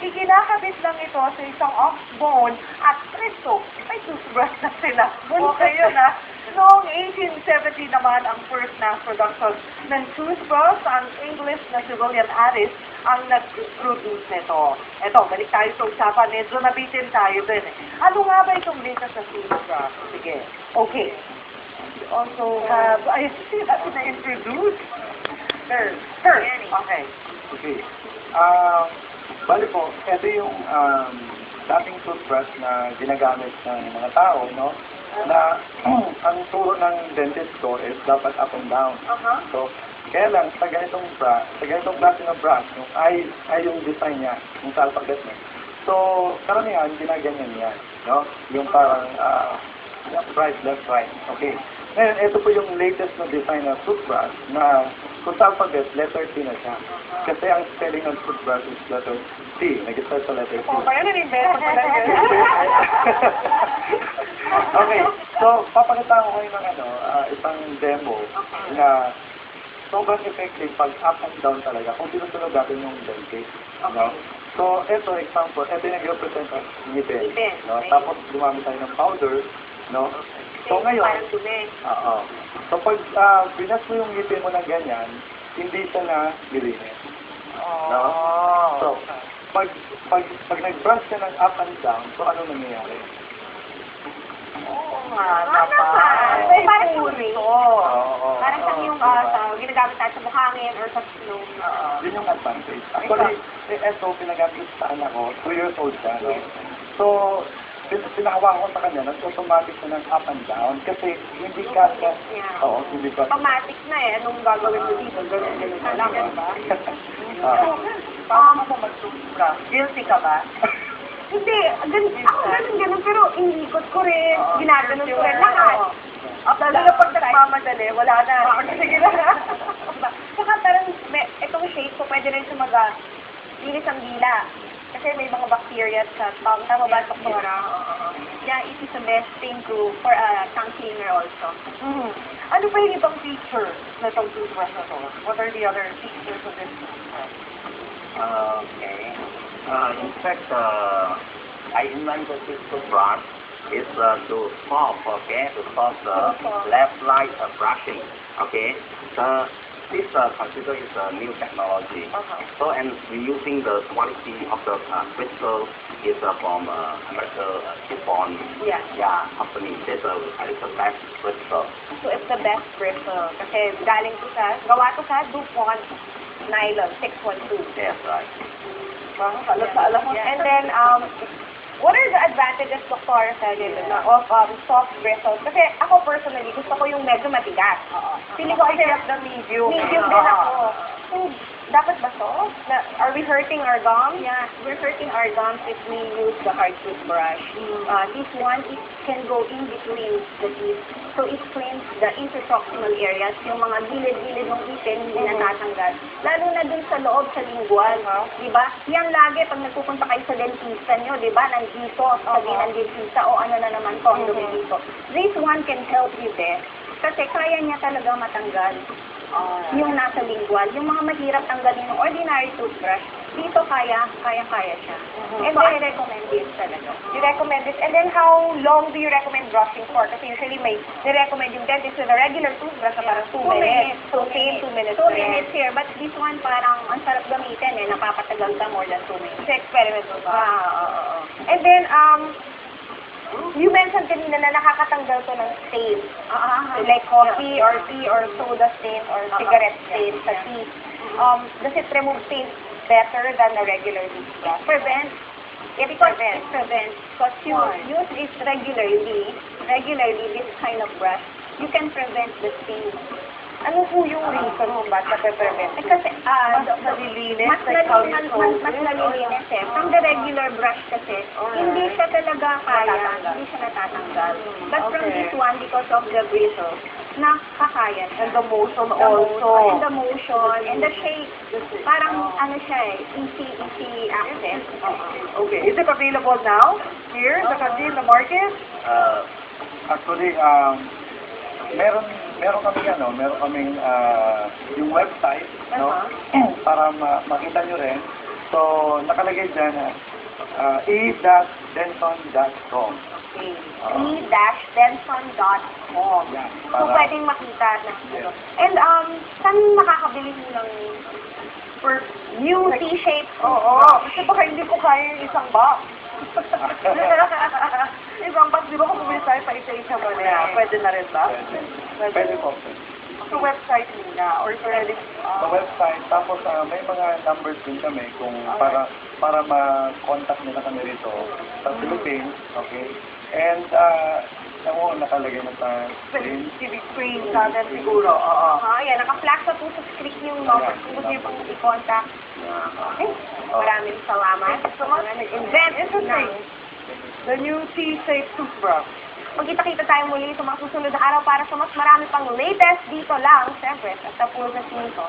Ikinakabit lang ito sa isang ox-bone at presto, may toothbrush na sila. Okay yun ha. Noong 1870 naman ang first mass production ng toothbrush, ang English na si William Addis ang nag-produce nito. Eto, balik tayo sa usapan. Medyo nabitin tayo din eh. Ano nga ba itong latest na toothbrush? Sige. Okay. We also have, I see that na-introduce. Sir. Okay. Okay. Bali po, ito yung dating toothbrush na ginagamit ng mga tao, no? Na ang turo ng dentist ko is dapat up and down. So, kaya lang, sa ganitong klase ng brush, yung ay yung design niya, yung sa alphabet niya. So, karamihan, ginaganyan yan, no? Yung parang left, right. Okay. Ngayon, ito po yung latest na design ng toothbrush na kung sa alphabet, letter T na siya. Kasi ang spelling ng toothbrush is letter T. Nag-start sa letter T. Oh, kaya na-invento pa lang yun. Okay. So, papakita ko kayo ng isang demo na sobrang effective pag up and down talaga. Kung sinusunod natin yung dentist. No? So, ito, example, ito yung nag-represent ang ngipin. No? Tapos, gumamit tayo ng powder. No? So, ngayon, so pag binas mo yung ngipin mo ng ganyan, hindi siya na lilinis. No? So, pag nag-brush ka ng up and down, so ano nangyayari? Oo nga, dapat. May parang turi. Parang sa yung ginagamit tayo sa buhangin or sa snow. Yun yung advantage. Actually, ito, pinagamit sa anak ko, 2 years old siya. No? So, pinahawakan ko sa kanya, nag-automatic na ng up and down kasi hindi ka hindi ka. Automatic na eh. Anong gagawin mo dito? Ganun na lang, ba? Paano mo mag-toothbrush? Guilty ka ba? Hindi. Ako ganun. Pero inikot ko rin. Ginaganon ko rin lahat. Lalo na pag nagmamadali, wala na. Sige na. Saka parang, itong shape ko, pwede rin siya linis ang dila. Kasi may mga bacteria sa tongue. Tama ba, doktora? Yeah, it is the best thing for a tongue cleaner also. Ano pa yung ibang feature na itong toothbrush na to? What are the other features of this toothbrush? Okay. In fact, I invented this toothbrush is to solve the left-right brushing. Okay. This consider is a new technology. So, and we're using the quality of the crystal is from American Chiffon company. It's the best crystal. So, it's the best crystal. Kasi gawa to sa DuPont nylon 612. Yes, right. Alam mo. And then, what are the advantages, Dr. of soft bristles? Kasi ako personally, gusto ko yung medyo matigas. Pili ko kasi the medium. Medium din ako. So, dapat ba soft? Are we hurting our gums? Yeah, we're hurting our gums if we use the hard toothbrush. This one, it can go in between the teeth. So, it cleans the interproximal areas, yung mga gilid-gilid ng ipin, hindi natatanggal. Lalo na dun sa loob, sa lingual. Diba? Yan lagi, pag nagpupunta kayo sa dentista nyo, diba? Nandito, sabi ng dentista, o ano na naman to, ang dumi dito. This one can help you there. Kasi kaya niya talaga matanggal yung nasa lingual. Yung mga mahirap tanggalin ng ordinary toothbrush, dito kaya-kaya siya. And then, I recommend this talaga. You recommend this? And then, how long do you recommend brushing for? Kasi usually recommend yung dentist with a regular toothbrush na parang 2 minutes. So, same 2 minutes. 2 minutes here. But this one, parang ang sarap gamitin eh. Napapatagal ka more than 2 minutes. So, experiment mo ba? And then, you mentioned kanina na nakakatanggal to ng stain. Like coffee or tea or soda stain or cigarette stain sa teeth. Does it remove stains better than a regular toothbrush? Prevent. It prevents. Because you use it regularly, this kind of brush, you can prevent the stains. Ano po yung reason kung ba't nape-prevent? Kasi, mas nalilinis eh. From the regular brush kasi, hindi siya talaga hindi siya natatanggal. But from this one, because of the bristles, nakakaya siya. And the motion also. And the motion, and the shape. Parang, siya easy access. Okay. Is it available now? Here? In the market? Actually, meron kaming yung website, no? Para makita nyo rin. So, nakalagay dyan na e-denson.com. Okay. e-denson.com. Yan, So, para- pwedeng makita na. Yes. And, saan makakabili ng new T-shapes? Oo. Kasi baka hindi ko kaya yung isang box. Isang box, di ba kung bumili tayo pa isa-isa mo na? Pwede na rin ba? Pwede po. Sa website muna or pwede Sa website, tapos may mga numbers din kami kung para ma-contact nila kami rito sa Philippines, okay? And, nakalagay na sa screen. TV screen natin siguro. Oo. Ayan, naka-flash na po sa screen yung number kung gusto niyo pong i-contact. Okay. Maraming salamat. So, nag-invent ng The new T-shaped toothbrush. magkita-kita tayo muli sa mga susunod na araw para sa mas marami pang latest dito lang, siyempre, sa Tapos na Sinto.